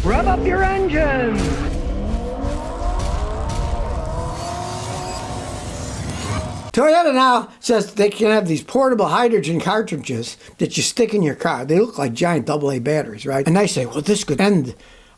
Rev up your engines! Toyota now says they can have these portable hydrogen cartridges that you stick in your car. They look like giant AA batteries, right? And they say, well, this could end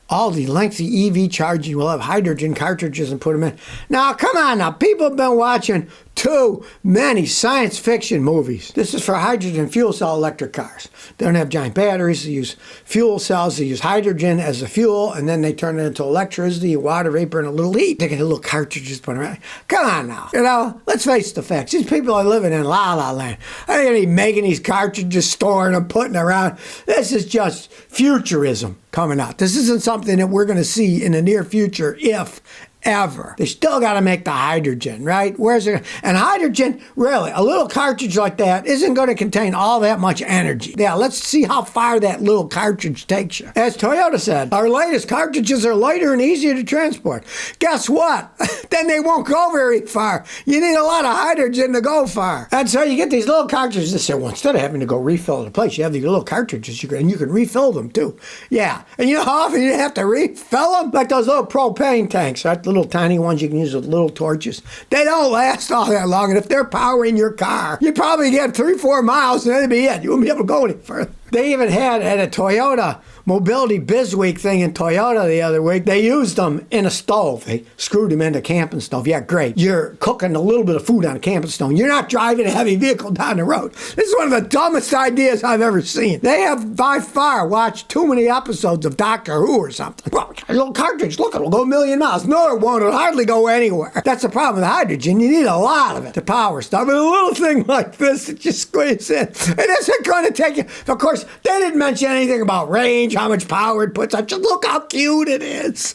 all the lengthy EV charging. We'll have hydrogen cartridges and put them in. Now, come on now. People have been watching too many science fiction movies. This is for hydrogen fuel cell electric cars. They don't have giant batteries. They use fuel cells. They use hydrogen as a fuel, and then they turn it into electricity, water vapor, and a little heat. They get little cartridges put around. Come on now. You know, let's face the facts. These people are living in la la land. They're going to be making these cartridges, storing them, putting them around. This is just futurism coming out. This isn't something that we're going to see in the near future, if ever. They still got to make the hydrogen, right? Where's it? And hydrogen, really, a little cartridge like that isn't going to contain all that much energy. Yeah, let's see how far that little cartridge takes you. As Toyota said, our latest cartridges are lighter and easier to transport. Guess what? Then they won't go very far. You need a lot of hydrogen to go far. And so you get these little cartridges that say, well, instead of having to go refill at a place, you have these little cartridges, and you can refill them too. Yeah. And you know how often you have to refill them? Like those little propane tanks, right? Little tiny ones you can use with little torches. They don't last all that long, and if they're powering your car, you probably get 3-4 miles and that'd be it. You won't be able to go any further. They even had at a Toyota Mobility Biz Week thing in Toyota the other week, they used them in a stove. They screwed them into a camping stove. Yeah, great. You're cooking a little bit of food on a camping stove. You're not driving a heavy vehicle down the road. This is one of the dumbest ideas I've ever seen. They have by far watched too many episodes of Doctor Who or something. Well, a little cartridge, look, it'll go 1,000,000 miles. No, it won't. It'll hardly go anywhere. That's the problem with hydrogen. You need a lot of it to power stuff. And a little thing like this that you squeeze in, it isn't going to take you. Of course, they didn't mention anything about range, how much power it puts on. Just look how cute it is.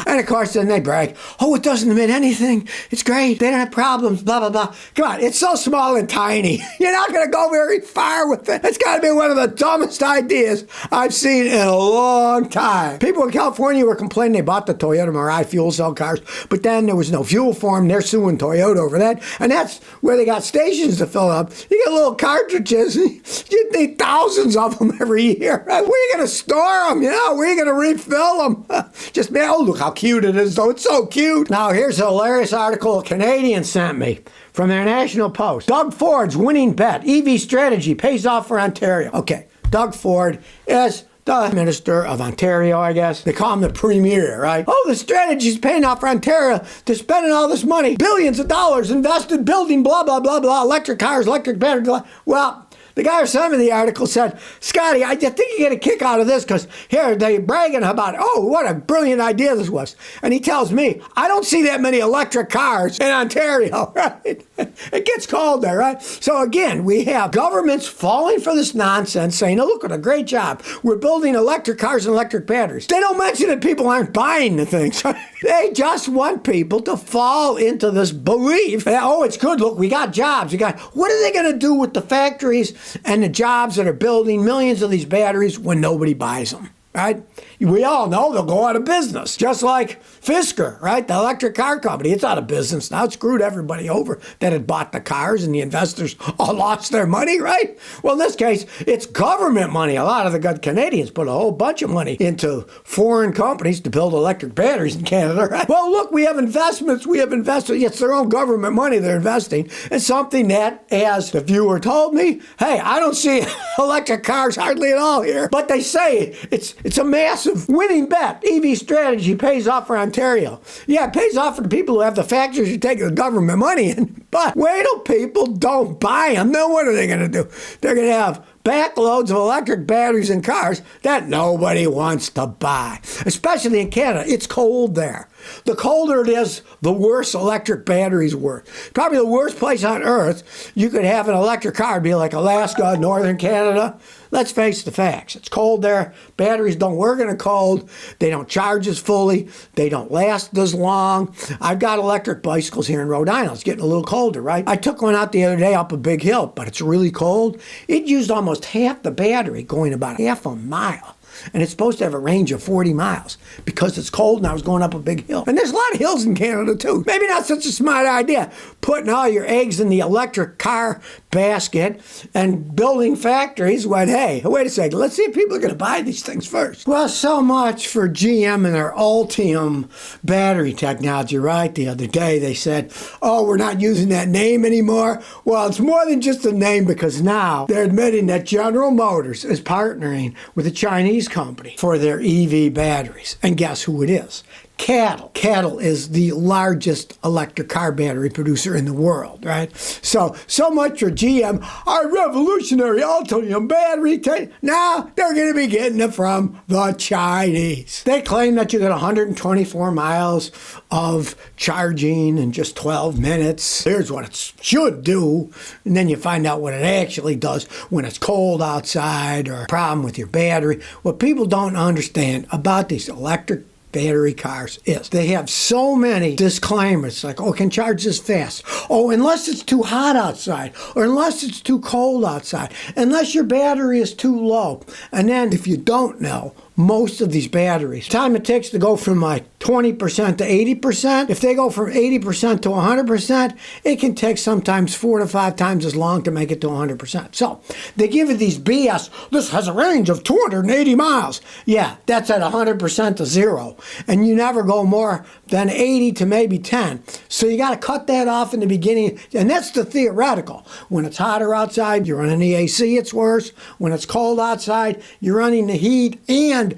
And of course, then they brag, oh, it doesn't emit anything. It's great. They don't have problems, blah, blah, blah. Come on, it's so small and tiny. You're not going to go very far with it. It's got to be one of the dumbest ideas I've seen in a long time. People in California were complaining they bought the Toyota Mirai fuel cell cars, but then there was no fuel for them. They're suing Toyota over that. And that's where they got stations to fill up. You get little cartridges. You need thousands of them every year. Where are you going to store them? You know, where are you going to refill them? Just, man, oh, look how cute it is, though. It's so cute. Now, here's a hilarious article a Canadian sent me from their National Post. Doug Ford's winning bet. EV strategy pays off for Ontario. Okay, Doug Ford is the Minister of Ontario, I guess. They call him the Premier, right? Oh, the strategy's paying off for Ontario. They're spending all this money. Billions of dollars invested building blah, blah, blah, blah. Electric cars, electric batteries. Blah. Well, the guy who sent me the article said, Scotty, I just think you get a kick out of this because here they're bragging about, oh, what a brilliant idea this was. And he tells me, I don't see that many electric cars in Ontario, right? It gets cold there, right? So again, we have governments falling for this nonsense saying, oh, look what a great job. We're building electric cars and electric batteries. They don't mention that people aren't buying the things. They just want people to fall into this belief that, oh, it's good. Look, we got jobs. What are they going to do with the factories and the jobs that are building millions of these batteries when nobody buys them, right? We all know they'll go out of business, just like Fisker, right? The electric car company. It's out of business now. It screwed everybody over that had bought the cars, and the investors all lost their money, right? Well, in this case, it's government money. A lot of the good Canadians put a whole bunch of money into foreign companies to build electric batteries in Canada, right? Well, look, we have investments. It's their own government money they're investing in something that, as the viewer told me, hey, I don't see electric cars hardly at all here. But they say it's a massive winning bet. EV strategy pays off for Ontario. Yeah, it pays off for the people who have the factories who take the government money in. But wait till people don't buy them. Then what are they going to do? They're going to have backloads of electric batteries in cars that nobody wants to buy. Especially in Canada. It's cold there. The colder it is, the worse electric batteries work. Probably the worst place on earth you could have an electric car be like Alaska, northern Canada. Let's face the facts. It's cold there. Batteries don't work in the cold. They don't charge as fully. They don't last as long. I've got electric bicycles here in Rhode Island. It's getting a little colder, right? I took one out the other day up a big hill, but it's really cold. It used almost half the battery going about half a mile. and it's supposed to have a range of 40 miles because it's cold and I was going up a big hill. And there's a lot of hills in Canada too. Maybe not such a smart idea, putting all your eggs in the electric car basket and building factories when, hey, wait a second, let's see if people are going to buy these things first. Well, so much for GM and their Ultium battery technology, right? The other day they said, oh, we're not using that name anymore. Well, it's more than just a name, because now they're admitting that General Motors is partnering with a Chinese company for their EV batteries. And guess who it is? Cattle. Cattle is the largest electric car battery producer in the world, right? So much for GM, our revolutionary Ultium battery. Now they're going to be getting it from the Chinese. They claim that you get 124 miles of charging in just 12 minutes. Here's what it should do. And then you find out what it actually does when it's cold outside or a problem with your battery. What people don't understand about these electric battery cars is they have so many disclaimers, like, oh, can charge this fast, oh, unless it's too hot outside, or unless it's too cold outside, unless your battery is too low. And then if you don't know, most of these batteries, the time it takes to go from like 20% to 80%, if they go from 80% to 100%, it can take sometimes 4 to 5 times as long to make it to 100%. So they give you these BS, this has a range of 280 miles. Yeah, that's at 100% to 0. And you never go more than 80 to maybe 10. So you got to cut that off in the beginning. And that's the theoretical. When it's hotter outside, you're running the AC, it's worse. When it's cold outside, you're running the heat, and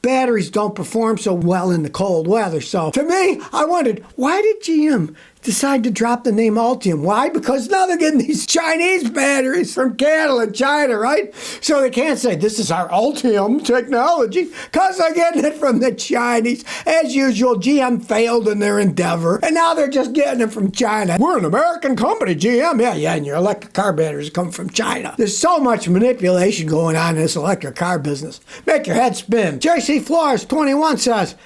batteries don't perform so well in the cold weather. So to me, I wondered, why did GM decide to drop the name Ultium? Why? Because now they're getting these Chinese batteries from cattle in China, right? So they can't say this is our Ultium technology, because they're getting it from the Chinese. As usual, GM failed in their endeavor, and now they're just getting it from China. We're an American company, GM. Yeah, and your electric car batteries come from China. There's so much manipulation going on in this electric car business. Make your head spin. JC Flores, 21, says,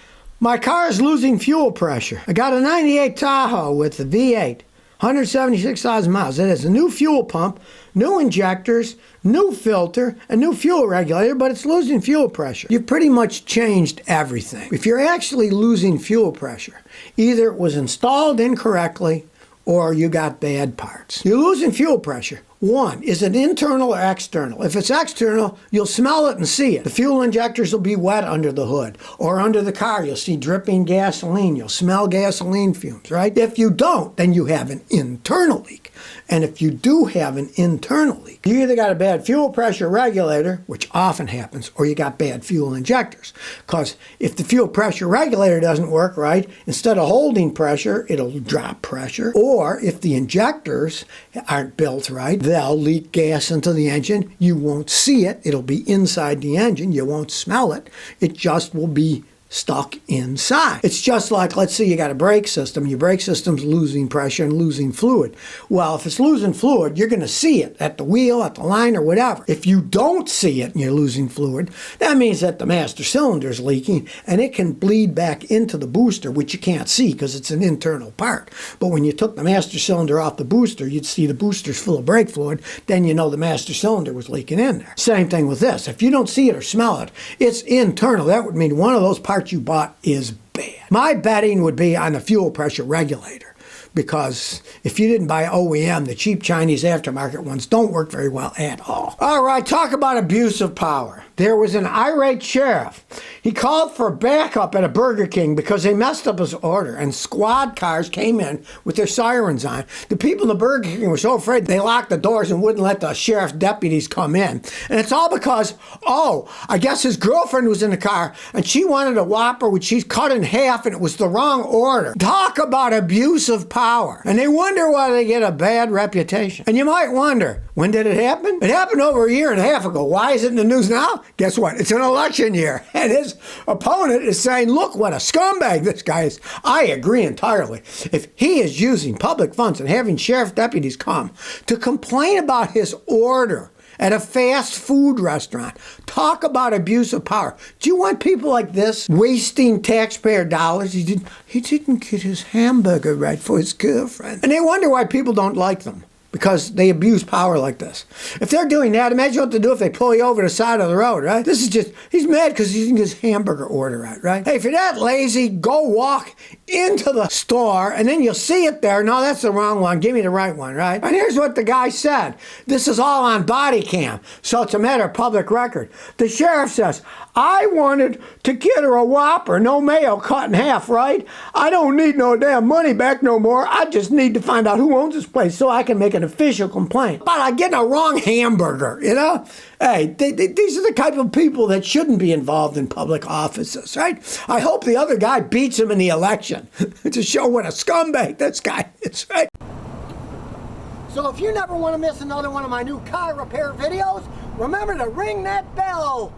my car is losing fuel pressure. I got a 98 Tahoe with the V8, 176,000 miles. It has a new fuel pump, new injectors, new filter, a new fuel regulator, but it's losing fuel pressure. You've pretty much changed everything. If you're actually losing fuel pressure, either it was installed incorrectly or you got bad parts. You're losing fuel pressure. One, is it internal or external? If it's external, you'll smell it and see it. The fuel injectors will be wet under the hood, or under the car, you'll see dripping gasoline. You'll smell gasoline fumes, right? If you don't, then you have an internal leak. And if you do have an internal leak, you either got a bad fuel pressure regulator, which often happens, or you got bad fuel injectors. Because if the fuel pressure regulator doesn't work right, instead of holding pressure, it'll drop pressure. Or if the injectors aren't built right, they'll leak gas into the engine. You won't see it. It'll be inside the engine. You won't smell it. It just will be stuck inside. It's just like, let's say you got a brake system. Your brake system's losing pressure and losing fluid. Well, if it's losing fluid, you're going to see it at the wheel, at the line, or whatever. If you don't see it and you're losing fluid, that means that the master cylinder is leaking, and it can bleed back into the booster, which you can't see because it's an internal part. But when you took the master cylinder off the booster, you'd see the booster's full of brake fluid. Then you know the master cylinder was leaking in there. Same thing with this. If you don't see it or smell it, it's internal. That would mean one of those parts you bought is bad. My betting would be on the fuel pressure regulator, because if you didn't buy OEM, the cheap Chinese aftermarket ones don't work very well at all. All right, talk about abuse of power. There was an irate sheriff. He called for backup at a Burger King because they messed up his order, and squad cars came in with their sirens on. The people in the Burger King were so afraid they locked the doors and wouldn't let the sheriff's deputies come in. And it's all because, I guess his girlfriend was in the car and she wanted a Whopper which she's cut in half, and it was the wrong order. Talk about abuse of power. And they wonder why they get a bad reputation. And you might wonder, when did it happen? It happened over a year and a half ago. Why is it in the news now? Guess what? It's an election year. And his opponent is saying, look what a scumbag this guy is. I agree entirely. If he is using public funds and having sheriff deputies come to complain about his order at a fast food restaurant, talk about abuse of power. Do you want people like this wasting taxpayer dollars? He didn't get his hamburger right for his girlfriend. And they wonder why people don't like them. because they abuse power like this. If they're doing that, imagine what to do if they pull you over the side of the road, right? This is just, he's mad because he didn't get his hamburger order right? Hey, if you're that lazy, go walk into the store and then you'll see it there. No, that's the wrong one. Give me the right one, right? And here's what the guy said. This is all on body cam, so it's a matter of public record. The sheriff says, I wanted to get her a Whopper, no mayo, cut in half, right? I don't need no damn money back no more. I just need to find out who owns this place so I can make an official complaint. But I'm getting a wrong hamburger, you know? Hey, these are the type of people that shouldn't be involved in public offices, right? I hope the other guy beats him in the election to show what a scumbag this guy is, right? So if you never want to miss another one of my new car repair videos, remember to ring that bell.